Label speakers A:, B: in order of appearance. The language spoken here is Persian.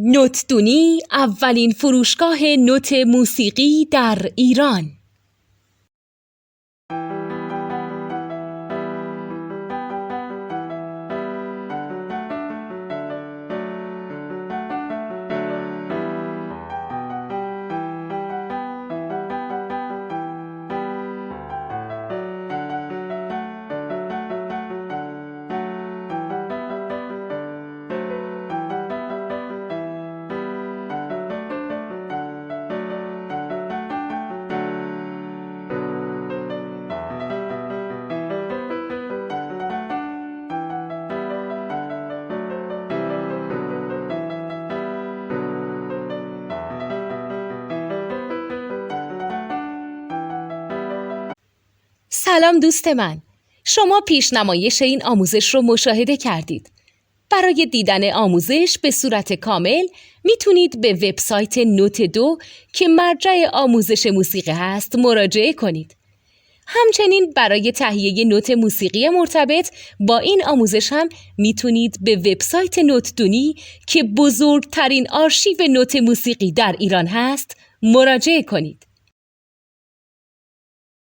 A: نوتدونی اولین فروشگاه نوت موسیقی در ایران. سلام دوست من، شما پیشنمایش این آموزش رو مشاهده کردید. برای دیدن آموزش به صورت کامل میتونید به وبسایت نوت2 که مرجع آموزش موسیقی هست مراجعه کنید. همچنین برای تهیه نوت موسیقی مرتبط با این آموزش هم میتونید به وبسایت نوتدونی که بزرگترین آرشیو نوت موسیقی در ایران هست مراجعه کنید.